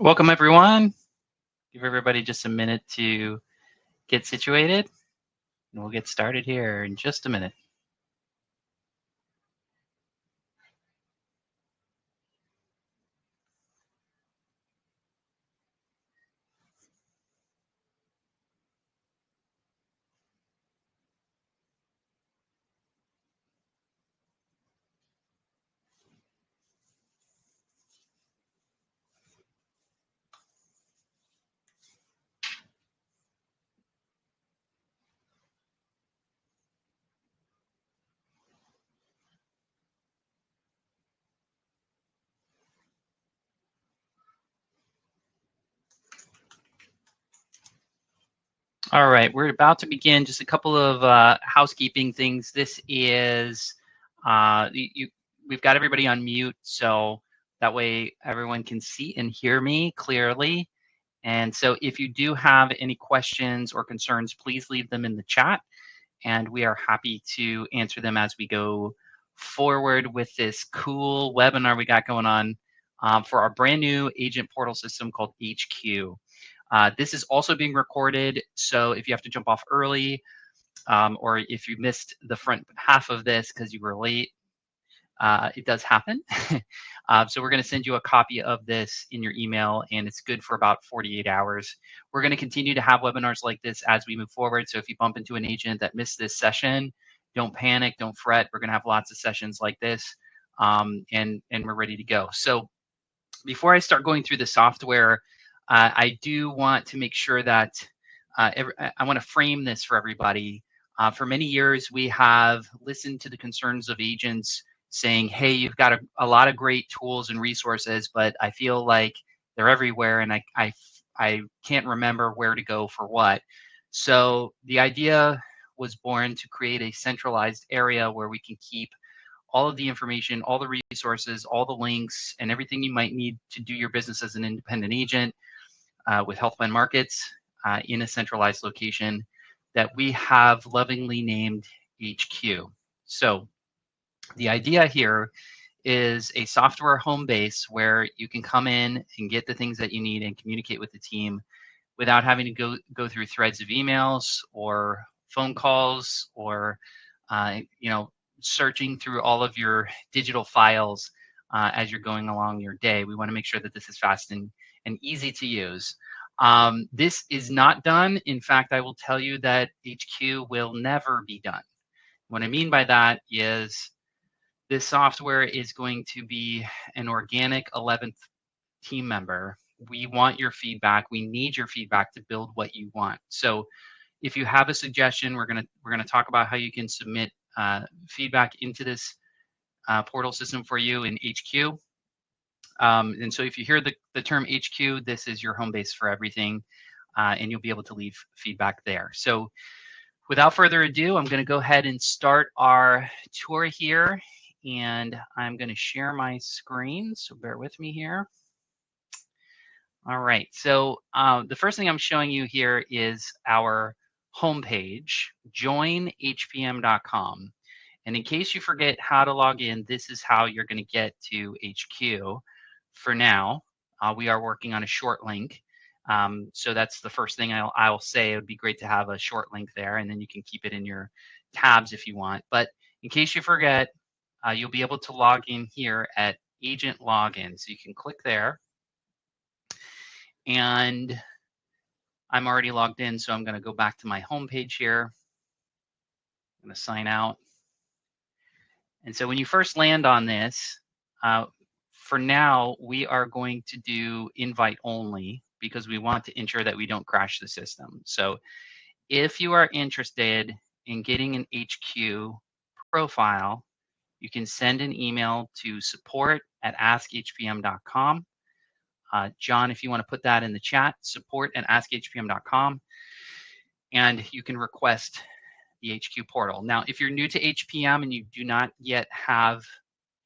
Welcome, everyone. Give everybody just a minute to get situated, and we'll get started here in just a minute. All right, we're about to begin. Just a couple of housekeeping things. This is, we've got everybody on mute, so that way everyone can see and hear me clearly. And so if you do have any questions or concerns, please leave them in the chat, and we are happy to answer them as we go forward with this cool webinar we got going on for our brand new agent portal system called HQ. This is also being recorded, so if you have to jump off early or if you missed the front half of this because you were late, it does happen. So we're going to send you a copy of this in your email, and it's good for about 48 hours. We're going to continue to have webinars like this as we move forward. So if you bump into an agent that missed this session, don't panic, don't fret. We're going to have lots of sessions like this, and we're ready to go. So before I start going through the software, I do want to make sure that I want to frame this for everybody. For many years, we have listened to the concerns of agents saying, hey, you've got a lot of great tools and resources, but I feel like they're everywhere and I can't remember where to go for what. So the idea was born to create a centralized area where we can keep all of the information, all the resources, all the links, and everything you might need to do your business as an independent agent with Health Plan Markets in a centralized location that we have lovingly named HQ. So the idea here is a software home base where you can come in and get the things that you need and communicate with the team without having to go through threads of emails or phone calls or searching through all of your digital files as you're going along your day. We want to make sure that this is fast and easy to use. This is not done. In fact, I will tell you that HQ will never be done. What I mean by that is this software is going to be an organic 11th team member. We want your feedback. We need your feedback to build what you want. So if you have a suggestion, we're gonna talk about how you can submit feedback into this portal system for you in HQ. And so if you hear the term HQ, this is your home base for everything, and you'll be able to leave feedback there. So without further ado, I'm going to go ahead and start our tour here, and I'm going to share my screen, so bear with me here. All right, so the first thing I'm showing you here is our homepage, joinhpm.com. And in case you forget how to log in, this is how you're going to get to HQ. For now, we are working on a short link. So that's the first thing I'll say. It would be great to have a short link there, and then you can keep it in your tabs if you want. But in case you forget, you'll be able to log in here at Agent Login. So you can click there. And I'm already logged in, so I'm going to go back to my home page here. I'm going to sign out. And so when you first land on this, for now, we are going to do invite only because we want to ensure that we don't crash the system. So if you are interested in getting an HQ profile, you can send an email to support@askhpm.com. John, if you want to put that in the chat, support@askhpm.com, and you can request the HQ portal. Now, if you're new to HPM and you do not yet have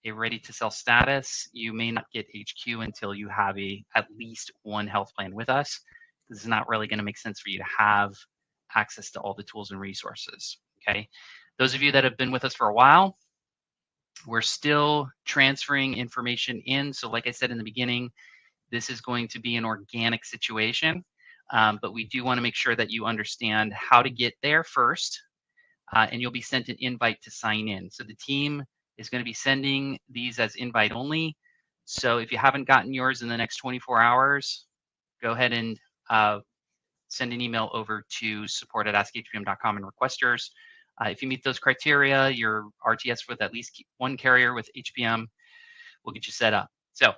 a ready to sell status, you may not get HQ until you have at least one health plan with us. This is not really going to make sense for you to have access to all the tools and resources. Okay, those of you that have been with us for a while, we're still transferring information in. So like I said in the beginning, This is going to be an organic situation, but we do want to make sure that you understand how to get there first, and you'll be sent an invite to sign in. So the team is going to be sending these as invite only. So if you haven't gotten yours in the next 24 hours, go ahead and send an email over to support@askhpm.com and request yours. If you meet those criteria, your RTS with at least one carrier with HPM, we'll get you set up. So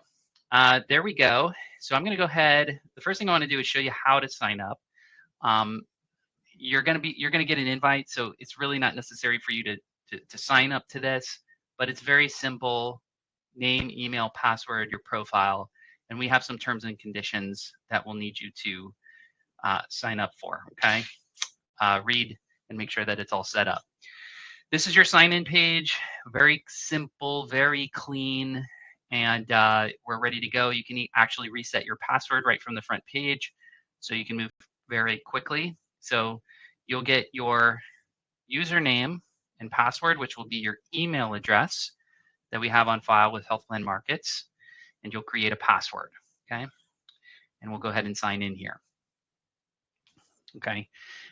there we go. So I'm going to go ahead. The first thing I want to do is show you how to sign up. You're going to get an invite, so it's really not necessary for you to sign up to this, but it's very simple: name, email, password, your profile, and we have some terms and conditions that we'll need you to sign up for. Okay, read and make sure that it's all set up. This is your sign-in page. Very simple, very clean, and we're ready to go. You can actually reset your password right from the front page, so you can move very quickly. So you'll get your username and password, which will be your email address that we have on file with Health Plan Markets, and you'll create a password, okay? And we'll go ahead and sign in here. Okay,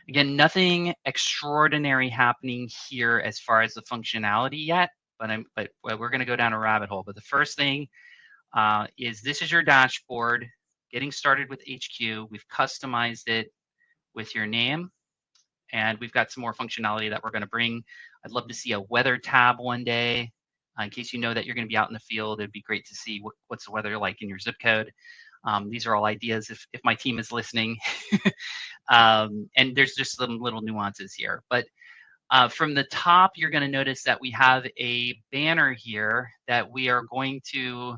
again, nothing extraordinary happening here as far as the functionality yet, but we're going to go down a rabbit hole. But the first thing is this is your dashboard, getting started with HQ. We've customized it with your name, and we've got some more functionality that we're going to bring. I'd love to see a weather tab one day. In case you know that you're going to be out in the field, it'd be great to see what's the weather like in your zip code. These are all ideas if my team is listening. And there's just some little nuances here. But from the top, you're going to notice that we have a banner here that we are going to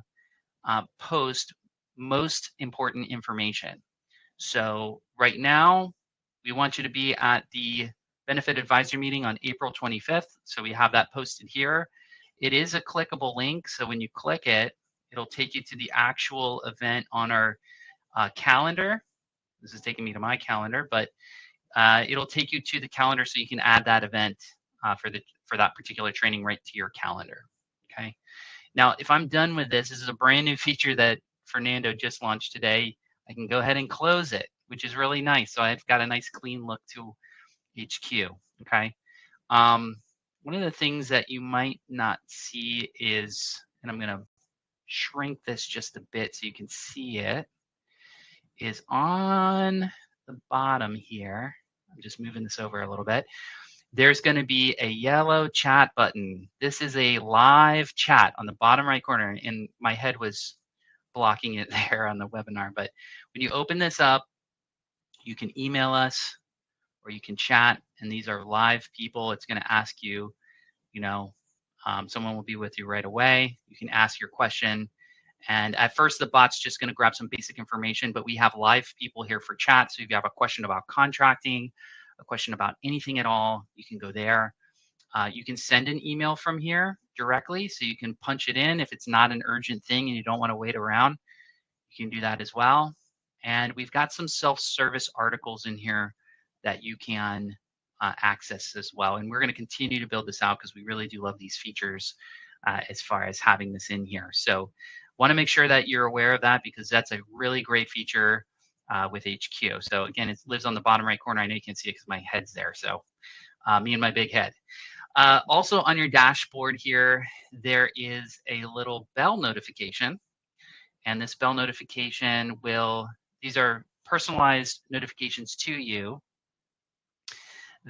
post most important information. So right now, we want you to be at the benefit advisor meeting on April 25th. So we have that posted here. It is a clickable link. So when you click it, it'll take you to the actual event on our calendar. This is taking me to my calendar, but it'll take you to the calendar so you can add that event for that particular training right to your calendar. Okay. Now, if I'm done with this is a brand new feature that Fernando just launched today. I can go ahead and close it, which is really nice. So I've got a nice clean look to HQ. Okay. One of the things that you might not see is, and I'm going to shrink this just a bit so you can see it, is on the bottom here. I'm just moving this over a little bit. There's going to be a yellow chat button. This is a live chat on the bottom right corner, and my head was blocking it there on the webinar. But when you open this up, you can email us or you can chat, and these are live people. It's going to ask you, someone will be with you right away. You can ask your question. And at first, the bot's just going to grab some basic information, but we have live people here for chat. So if you have a question about contracting, a question about anything at all, you can go there. You can send an email from here directly, so you can punch it in if it's not an urgent thing and you don't want to wait around. You can do that as well. And we've got some self-service articles in here that you can access as well. And we're going to continue to build this out because we really do love these features as far as having this in here. So want to make sure that you're aware of that because that's a really great feature with HQ. So again, it lives on the bottom right corner. I know you can see it because my head's there. So me and my big head. Also on your dashboard here, there is a little bell notification. And this bell notification these are personalized notifications to you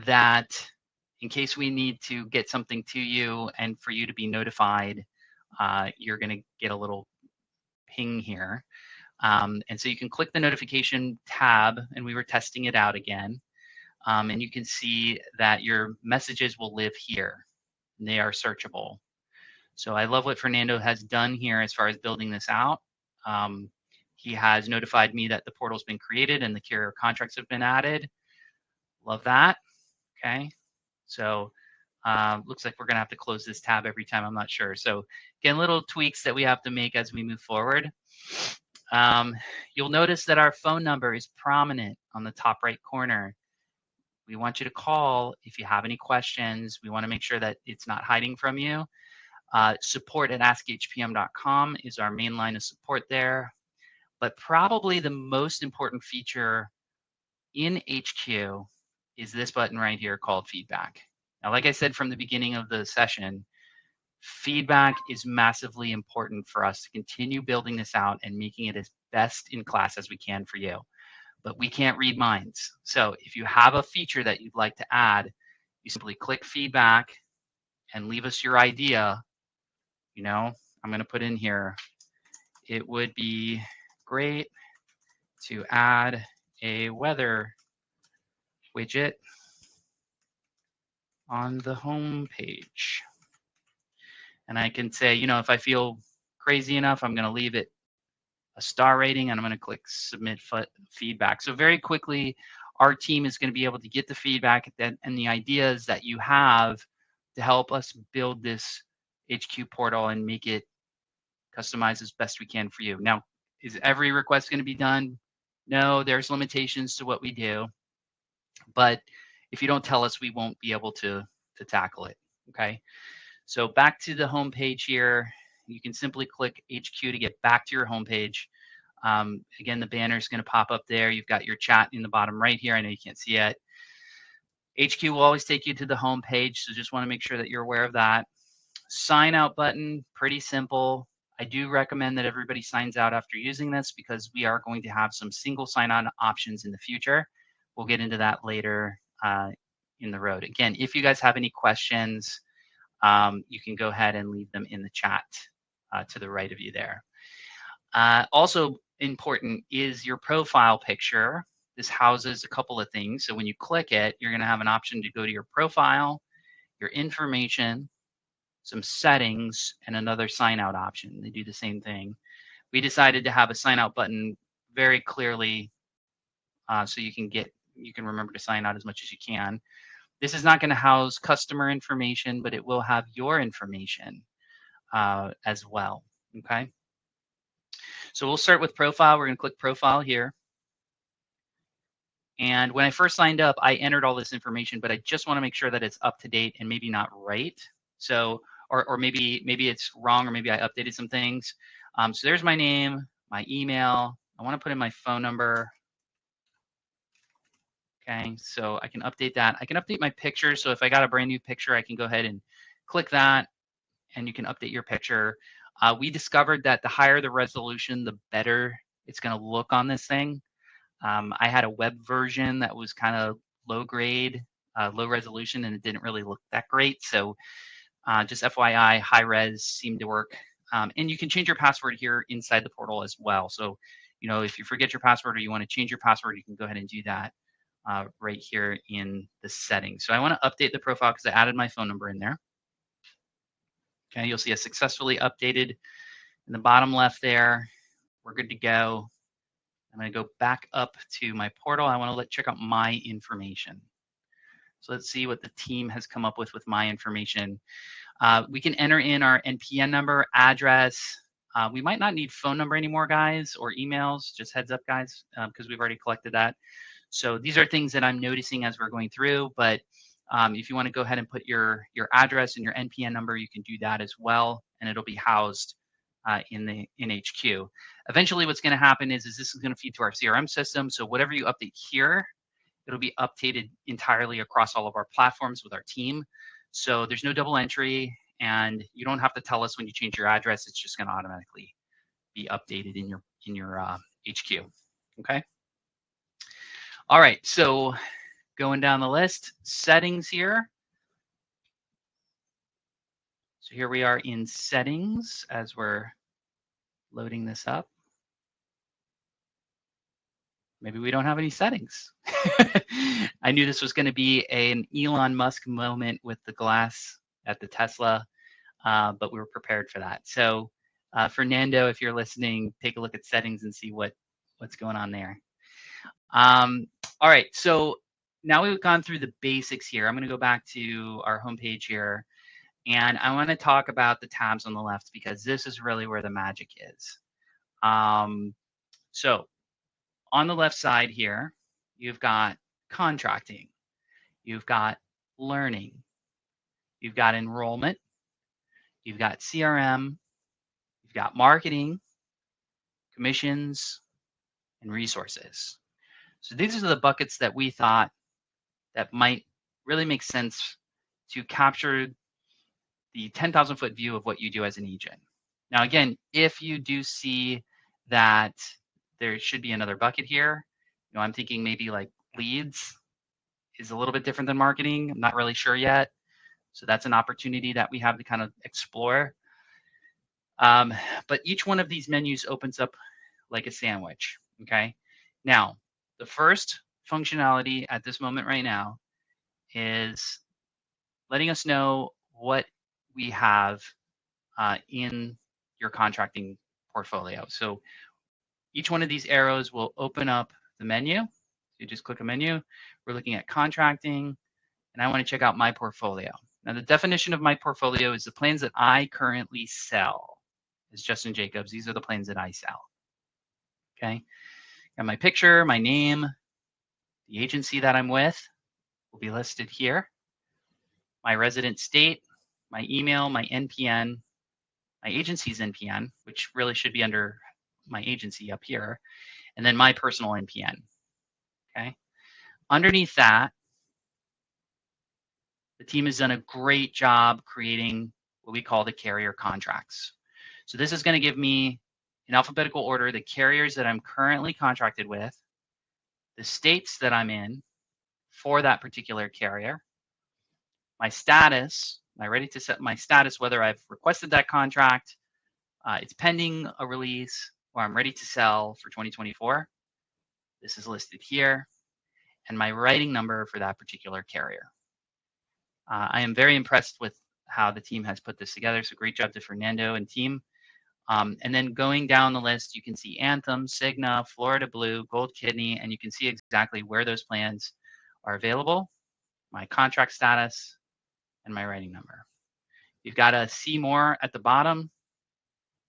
that in case we need to get something to you and for you to be notified, you're going to get a little ping here. And so you can click the notification tab, and we were testing it out again. And you can see that your messages will live here. And they are searchable. So I love what Fernando has done here as far as building this out. He has notified me that the portal's been created and the carrier contracts have been added. Love that. Okay. So looks like we're going to have to close this tab every time. I'm not sure. So again, little tweaks that we have to make as we move forward. You'll notice that our phone number is prominent on the top right corner. We want you to call if you have any questions. We want to make sure that it's not hiding from you. Support@askhpm.com is our main line of support there. But probably the most important feature in HQ is this button right here called feedback. Now, like I said from the beginning of the session, feedback is massively important for us to continue building this out and making it as best in class as we can for you. But we can't read minds. So if you have a feature that you'd like to add, you simply click feedback and leave us your idea. I'm going to put in here, it would be great to add a weather widget on the home page. And I can say, if I feel crazy enough, I'm going to leave it a star rating, and I'm going to click submit feedback. So very quickly, our team is going to be able to get the feedback and the ideas that you have to help us build this HQ portal and make it customized as best we can for you. Now, is every request going to be done? No, there's limitations to what we do. But if you don't tell us, we won't be able to tackle it. Okay. So back to the home page here, you can simply click HQ to get back to your home page. Again, the banner is going to pop up there. You've got your chat in the bottom right here. I know you can't see it. HQ will always take you to the home page, so just want to make sure that you're aware of that. Sign out button, pretty simple. I do recommend that everybody signs out after using this because we are going to have some single sign-on options in the future. We'll get into that later in the road. Again, if you guys have any questions, you can go ahead and leave them in the chat to the right of you there. Also important is your profile picture. This houses a couple of things. So when you click it, you're going to have an option to go to your profile, your information, some settings, and another sign out option. They do the same thing. We decided to have a sign out button very clearly so you can remember to sign out as much as you can. This is not going to house customer information, but it will have your information as well. Okay. So we'll start with profile. We're going to click profile here. And when I first signed up, I entered all this information, but I just want to make sure that it's up to date and maybe not right. So, or maybe it's wrong, or maybe I updated some things. So there's my name, my email. I want to put in my phone number. Okay, so I can update that. I can update my picture. So if I got a brand new picture, I can go ahead and click that, and you can update your picture. We discovered that the higher the resolution, the better it's going to look on this thing. I had a web version that was kind of low grade, low resolution, and it didn't really look that great. So just FYI, high res seemed to work. And you can change your password here inside the portal as well. So, if you forget your password or you want to change your password, you can go ahead and do that right here in the settings. So I want to update the profile because I added my phone number in there. Okay, you'll see a successfully updated in the bottom left there. We're good to go. I'm going to go back up to my portal. I want to check out my information. So let's see what the team has come up with my information. We can enter in our NPN number, address. We might not need phone number anymore, guys, or emails. Just heads up, guys, because we've already collected that. So these are things that I'm noticing as we're going through. But if you want to go ahead and put your address and your NPN number, you can do that as well, and it'll be housed in HQ. Eventually, what's going to happen is this is going to feed to our CRM system. So whatever you update here, it'll be updated entirely across all of our platforms with our team. So there's no double entry, and you don't have to tell us when you change your address. It's just going to automatically be updated in your HQ. Okay. All right. So going down the list, settings here. So here we are in settings as we're loading this up. Maybe we don't have any settings. I knew this was going to be an Elon Musk moment with the glass at the Tesla, but we were prepared for that. So Fernando, if you're listening, take a look at settings and see what's going on there. All right, so now we've gone through the basics here. I'm going to go back to our homepage here, and I want to talk about the tabs on the left because this is really where the magic is. So on the left side here, you've got contracting, you've got learning, you've got enrollment, you've got CRM, you've got marketing, commissions, and resources. So these are the buckets that we thought that might really make sense to capture the 10,000 foot view of what you do as an agent. Now, again, if you do see that there should be another bucket here, I'm thinking maybe like leads is a little bit different than marketing. I'm not really sure yet. So that's an opportunity that we have to kind of explore. But each one of these menus opens up like a sandwich, okay? Now, the first functionality at this moment right now is letting us know what we have in your contracting portfolio. So each one of these arrows will open up the menu. You just click a menu. We're looking at contracting, and I want to check out my portfolio. Now, the definition of my portfolio is the plans that I currently sell. As Justin Jacobs, these are the plans that I sell. Okay, got my picture, my name, the agency that I'm with will be listed here. My resident state, my email, my NPN, my agency's NPN, which really should be under my agency up here, and then my personal NPN. Okay. Underneath that, the team has done a great job creating what we call the carrier contracts. So this is going to give me, in alphabetical order, the carriers that I'm currently contracted with, the states that I'm in for that particular carrier, my status, I'm ready to set my status, whether I've requested that contract, it's pending a release, or I'm ready to sell for 2024. This is listed here, and my writing number for that particular carrier. I am very impressed with how the team has put this together, so great job to Fernando and team. And then going down the list, you can see Anthem, Cigna, Florida Blue, Gold Kidney, and you can see exactly where those plans are available, my contract status, and my writing number. You've got a see more at the bottom.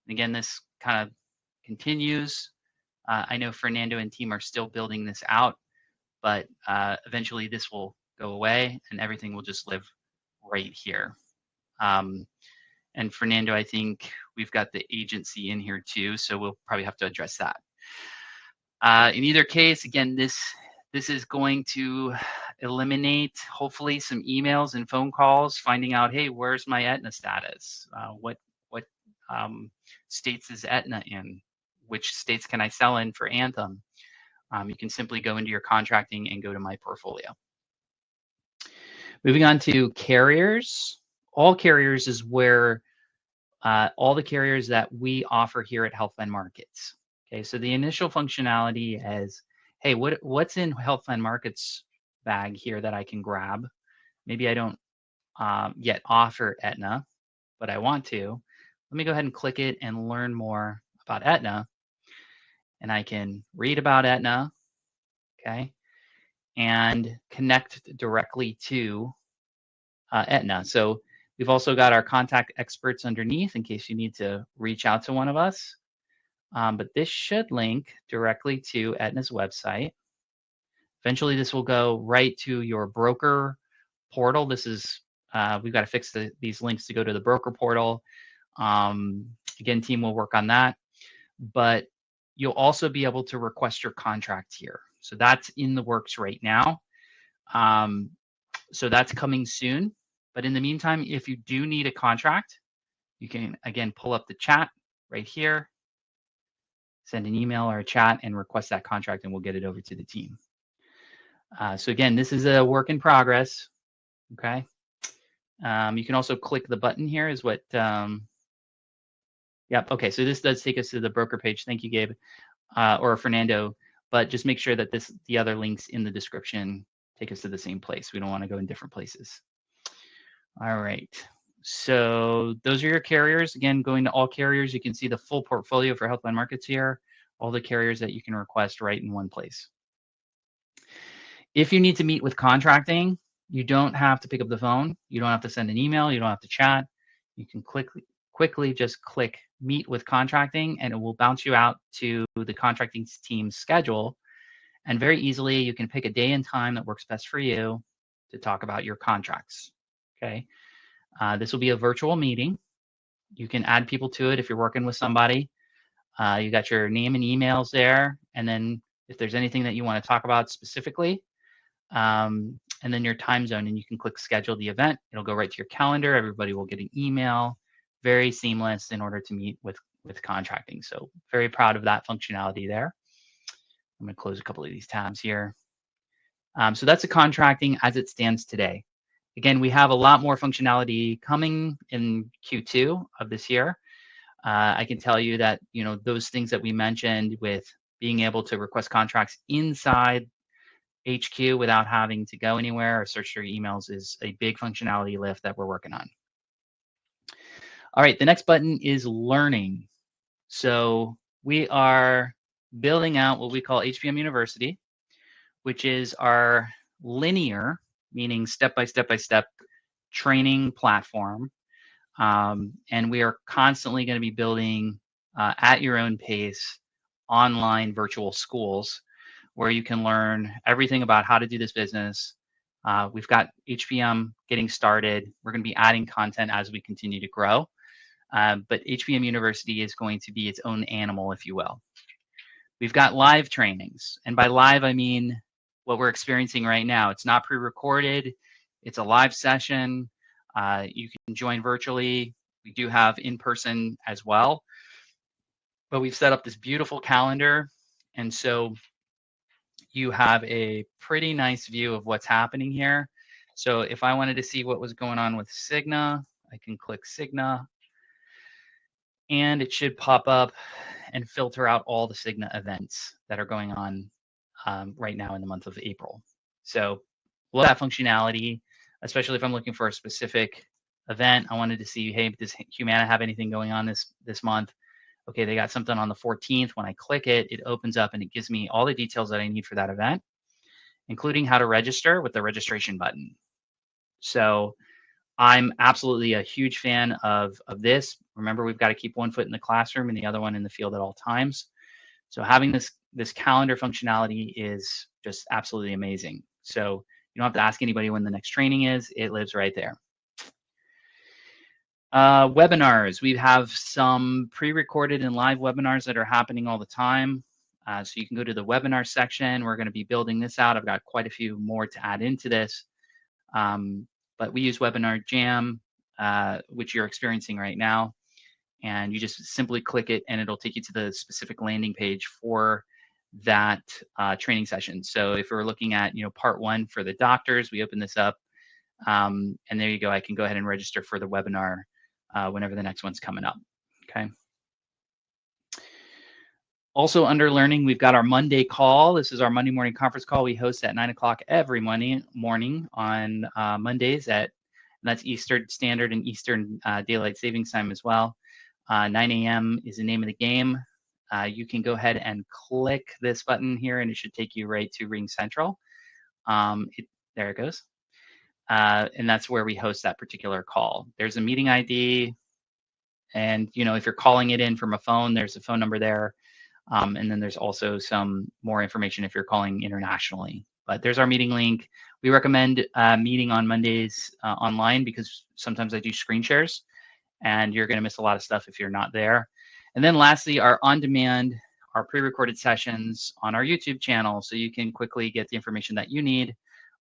Again, this kind of continues. I know Fernando and team are still building this out, but eventually this will go away and everything will just live right here. And Fernando, I think we've got the agency in here too, so we'll probably have to address that. In either case, again, this is going to eliminate hopefully some emails and phone calls finding out, hey, where's my Aetna status? What states is Aetna in? Which states can I sell in for Anthem? You can simply go into your contracting and go to my portfolio. Moving on to carriers. All carriers is where all the carriers that we offer here at Health Plan Markets. Okay, so the initial functionality is, hey, what's in Health Plan Markets bag here that I can grab? Maybe I don't yet offer Aetna, but I want to. Let me go ahead and click it and learn more about Aetna. And I can read about Aetna, okay, and connect directly to Aetna. So we've also got our contact experts underneath in case you need to reach out to one of us. But this should link directly to Aetna's website. Eventually, this will go right to your broker portal. This is, we've got to fix these links to go to the broker portal. Again, team will work on that. But you'll also be able to request your contract here. So that's in the works right now. So that's coming soon. But in the meantime, if you do need a contract, you can, again, pull up the chat right here, send an email or a chat and request that contract, and we'll get it over to the team. So again, this is a work in progress, okay? You can also click the button here is what, yep, okay, so this does take us to the broker page. Thank you, Gabe, or Fernando, but just make sure that the other links in the description take us to the same place. We don't want to go in different places. All right, so those are your carriers. Again, going to all carriers, you can see the full portfolio for Health Plan Markets here, all the carriers that you can request right in one place. If you need to meet with contracting, you don't have to pick up the phone. You don't have to send an email. You don't have to chat. You can quickly just click meet with contracting and it will bounce you out to the contracting team's schedule. And very easily, you can pick a day and time that works best for you to talk about your contracts. Okay, this will be a virtual meeting. You can add people to it if you're working with somebody. You got your name and emails there, and then if there's anything that you want to talk about specifically, and then your time zone, and you can click schedule the event. It'll go right to your calendar. Everybody will get an email. Very seamless in order to meet with contracting. So very proud of that functionality there. I'm going to close a couple of these tabs here. So that's the contracting as it stands today. Again, we have a lot more functionality coming in Q2 of this year. I can tell you that, you know, those things that we mentioned with being able to request contracts inside HQ without having to go anywhere or search through emails is a big functionality lift that we're working on. All right, the next button is learning. So we are building out what we call HPM University, which is our linear, meaning step-by-step training platform. And we are constantly going to be building at your own pace online virtual schools where you can learn everything about how to do this business. We've got HPM getting started. We're going to be adding content as we continue to grow. But HPM University is going to be its own animal, if you will. We've got live trainings. And by live, I mean what we're experiencing right now. It's not pre-recorded. It's a live session. You can join virtually. We do have in-person as well. But we've set up this beautiful calendar. And so you have a pretty nice view of what's happening here. So if I wanted to see what was going on with Cigna, I can click Cigna. And it should pop up and filter out all the Cigna events that are going on right now in the month of April. So love that functionality, especially if I'm looking for a specific event. I wanted to see, hey, does Humana have anything going on this month? Okay, they got something on the 14th. When I click it, it opens up and it gives me all the details that I need for that event, including how to register with the registration button. So I'm absolutely a huge fan of this. Remember, we've got to keep one foot in the classroom and the other one in the field at all times. So having this calendar functionality is just absolutely amazing. So you don't have to ask anybody when the next training is. It lives right there. Webinars. We have some pre-recorded and live webinars that are happening all the time. So you can go to the webinar section. We're going to be building this out. I've got quite a few more to add into this. But we use Webinar Jam, which you're experiencing right now. And you just simply click it and it'll take you to the specific landing page for that training session. So if we're looking at, part 1 for the doctors, we open this up. And there you go. I can go ahead and register for the webinar whenever the next one's coming up. Okay. Also under learning, we've got our Monday call. This is our Monday morning conference call we host at 9 o'clock every morning on Mondays and that's Eastern Standard and Eastern Daylight Savings Time as well. 9 a.m. is the name of the game. You can go ahead and click this button here and it should take you right to Ring Central. There it goes. And that's where we host that particular call. There's a meeting ID. And, if you're calling it in from a phone, there's a phone number there. And then there's also some more information if you're calling internationally. But there's our meeting link. We recommend meeting on Mondays online because sometimes I do screen shares and you're going to miss a lot of stuff if you're not there. And then lastly, our on-demand, our pre-recorded sessions on our YouTube channel. So you can quickly get the information that you need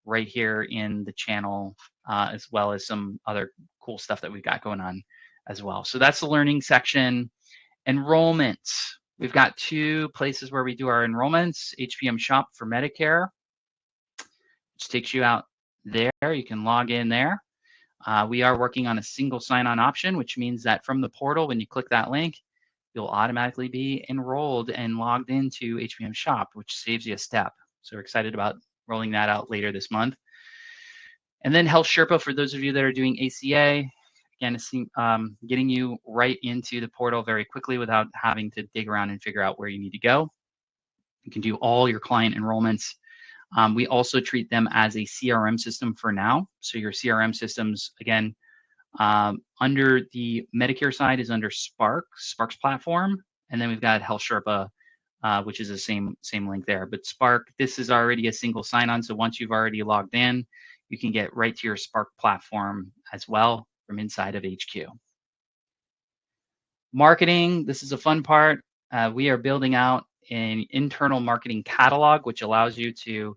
right here in the channel, as well as some other cool stuff that we've got going on as well. So that's the learning section. Enrollments. We've got 2 places where we do our enrollments. HPM Shop for Medicare, which takes you out there. You can log in there. We are working on a single sign-on option, which means that from the portal, when you click that link, you'll automatically be enrolled and logged into HPM Shop, which saves you a step. So we're excited about rolling that out later this month. And then Health Sherpa, for those of you that are doing ACA, again, it's getting you right into the portal very quickly without having to dig around and figure out where you need to go. You can do all your client enrollments. We also treat them as a CRM system for now. So your CRM systems, again, under the Medicare side is under Spark's platform. And then we've got Health Sherpa, which is the same link there. But Spark, this is already a single sign-on. So once you've already logged in, you can get right to your Spark platform as well from inside of HQ. Marketing, this is a fun part. We are building out an internal marketing catalog, which allows you to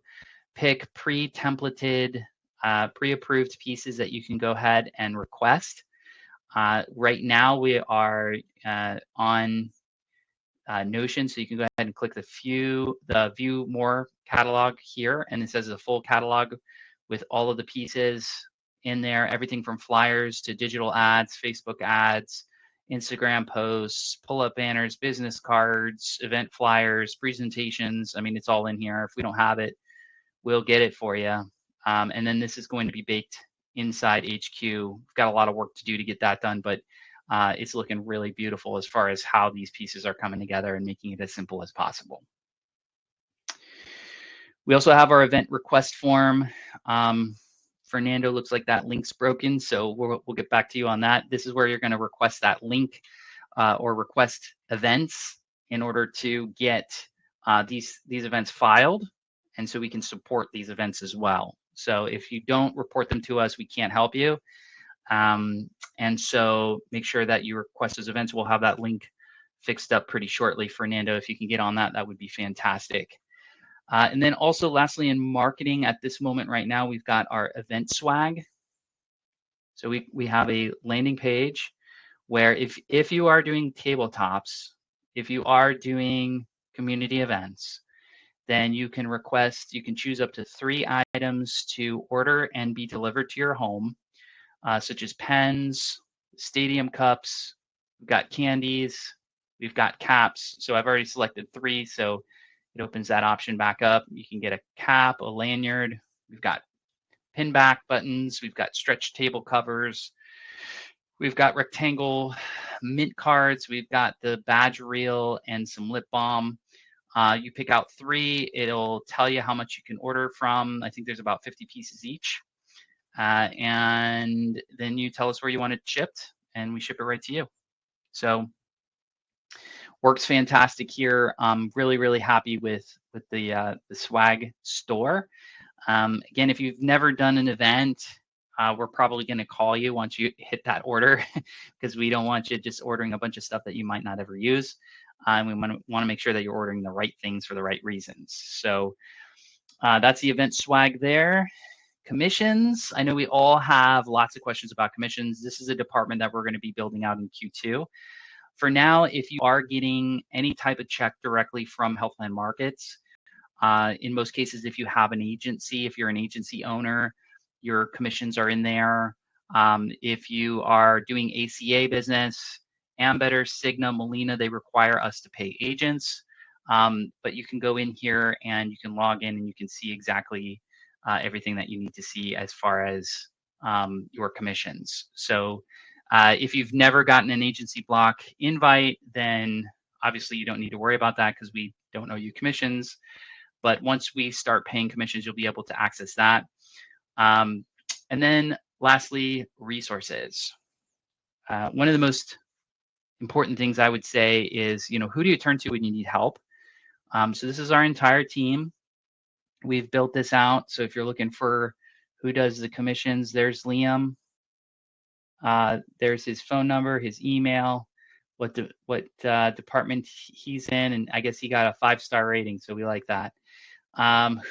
pick pre-templated, pre-approved pieces that you can go ahead and request. Right now we are on Notion, so you can go ahead and click the view more catalog here, and it says the full catalog with all of the pieces in there, everything from flyers to digital ads, Facebook ads, Instagram posts, pull-up banners, business cards, event flyers, presentations. I mean, it's all in here. If we don't have it, we'll get it for you. And then this is going to be baked inside HQ. We've got a lot of work to do to get that done, but it's looking really beautiful as far as how these pieces are coming together and making it as simple as possible. We also have our event request form. Fernando, looks like that link's broken, so we'll get back to you on that. This is where you're going to request that link or request events in order to get these events filed, and so we can support these events as well. So if you don't report them to us, we can't help you. And so make sure that you request those events. We'll have that link fixed up pretty shortly. Fernando, if you can get on that, that would be fantastic. And then also lastly, in marketing at this moment right now, we've got our event swag. So we have a landing page where if you are doing tabletops, if you are doing community events, then you can choose up to 3 items to order and be delivered to your home, such as pens, stadium cups, we've got candies, we've got caps. So I've already selected 3, so it opens that option back up. You can get a cap, a lanyard. We've got pin back buttons. We've got stretch table covers. We've got rectangle mint cards. We've got the badge reel and some lip balm. You pick out 3. It'll tell you how much you can order from. I think there's about 50 pieces each. And then you tell us where you want it shipped, and we ship it right to you. So works fantastic here. I'm really, really happy with the swag store. Again, if you've never done an event, we're probably going to call you once you hit that order because we don't want you just ordering a bunch of stuff that you might not ever use. We want to make sure that you're ordering the right things for the right reasons. So that's the event swag there. Commissions. I know we all have lots of questions about commissions. This is a department that we're going to be building out in Q2. For now, if you are getting any type of check directly from Healthland Markets, in most cases, if you have an agency, if you're an agency owner, your commissions are in there. If you are doing ACA business, Ambetter, Cigna, Molina, they require us to pay agents. But you can go in here and you can log in and you can see exactly everything that you need to see as far as your commissions. So if you've never gotten an agency block invite, then obviously you don't need to worry about that because we don't owe you commissions. But once we start paying commissions, you'll be able to access that. And then lastly, resources. One of the most important things I would say is, who do you turn to when you need help? So this is our entire team. We've built this out. So if you're looking for who does the commissions, there's Liam. There's his phone number, his email, what department he's in, and I guess he got a 5-star rating, so we like that.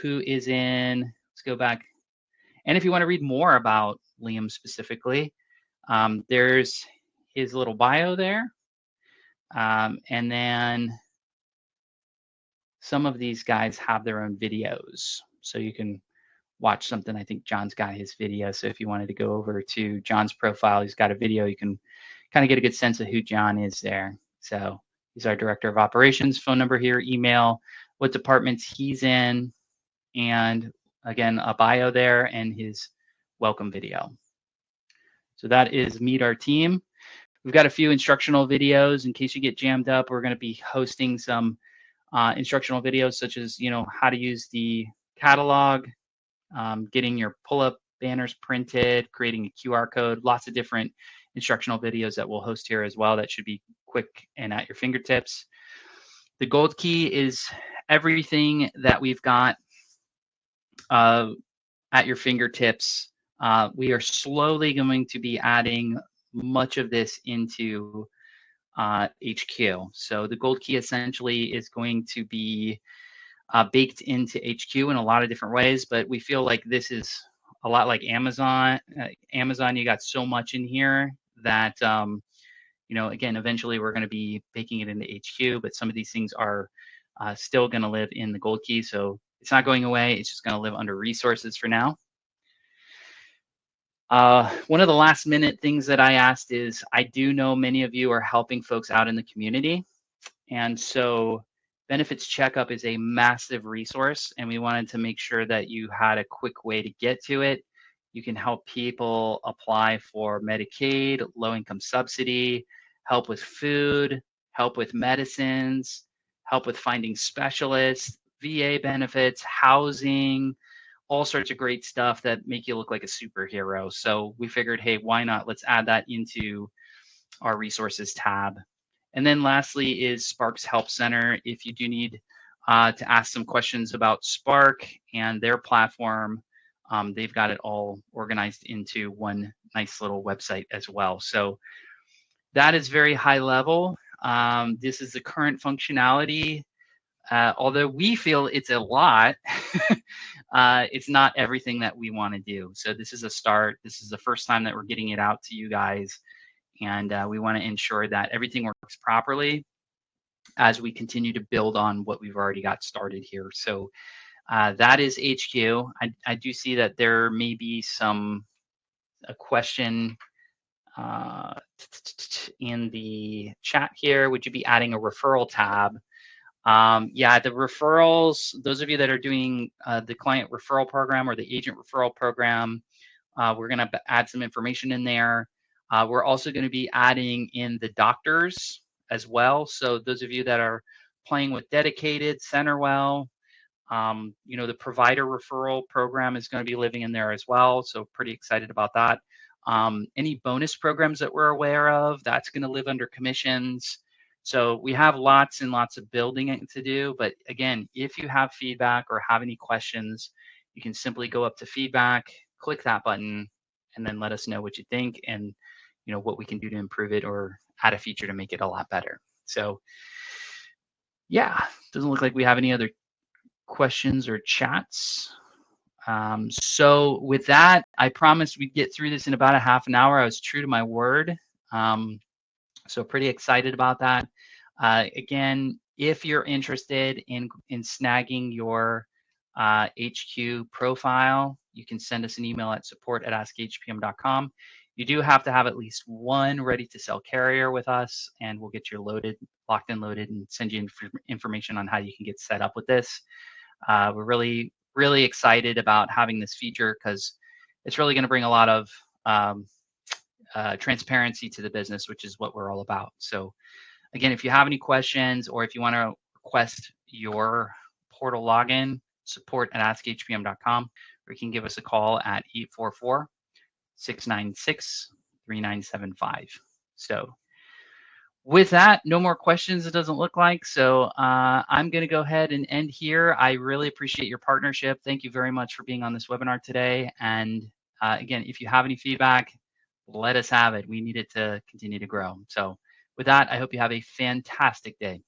Who is in? Let's go back. And if you want to read more about Liam specifically, there's his little bio there, and then some of these guys have their own videos, so you can watch something. I think John's got his video. So if you wanted to go over to John's profile, he's got a video. You can kind of get a good sense of who John is there. So he's our director of operations. Phone number here, email, what departments he's in, and again, a bio there and his welcome video. So that is Meet Our Team. We've got a few instructional videos in case you get jammed up. We're going to be hosting some instructional videos such as, how to use the catalog, getting your pull-up banners printed, creating a QR code, lots of different instructional videos that we'll host here as well that should be quick and at your fingertips. The gold key is everything that we've got at your fingertips. We are slowly going to be adding much of this into HQ. So the gold key essentially is going to be baked into HQ in a lot of different ways, but we feel like this is a lot like Amazon. Amazon, you got so much in here that again, eventually we're going to be baking it into HQ, but some of these things are still going to live in the gold key. So it's not going away. It's just going to live under resources for now. One of the last minute things that I asked is, I do know many of you are helping folks out in the community. And so benefits checkup is a massive resource, and we wanted to make sure that you had a quick way to get to it. You can help people apply for Medicaid, low-income subsidy, help with food, help with medicines, help with finding specialists, VA benefits, housing, all sorts of great stuff that make you look like a superhero. So we figured, hey, why not? Let's add that into our resources tab. And then lastly is Spark's Help Center. If you do need to ask some questions about Spark and their platform, they've got it all organized into one nice little website as well. So that is very high level. This is the current functionality. Although we feel it's a lot, it's not everything that we want to do. So this is a start. This is the first time that we're getting it out to you guys. And we want to ensure that everything works properly as we continue to build on what we've already got started here. So that is HQ. I do see that there may be a question in the chat here. Would you be adding a referral tab? Yeah, the referrals, those of you that are doing the client referral program or the agent referral program, we're going to add some information in there. We're also going to be adding in the doctors as well. So those of you that are playing with Dedicated, Centerwell, the provider referral program is going to be living in there as well. So pretty excited about that. Any bonus programs that we're aware of, that's going to live under commissions. So we have lots and lots of building it to do. But again, if you have feedback or have any questions, you can simply go up to feedback, click that button, and then let us know what you think and what we can do to improve it or add a feature to make it a lot better. So yeah, doesn't look like we have any other questions or chats. So with that, I promised we'd get through this in about a half an hour. I was true to my word. So pretty excited about that. Again, if you're interested in snagging your HQ profile, you can send us an email at support@askhpm.com. You do have to have at least one ready to sell carrier with us, and we'll get you locked and loaded, and send you information on how you can get set up with this. We're really, really excited about having this feature because it's really going to bring a lot of transparency to the business, which is what we're all about. So again, if you have any questions or if you want to request your portal login, support@askhpm.com, or you can give us a call at 844-696-3975. So with that, no more questions, it doesn't look like. So I'm going to go ahead and end here. I really appreciate your partnership. Thank you very much for being on this webinar today. And again, if you have any feedback, let us have it. We need it to continue to grow. So with that, I hope you have a fantastic day.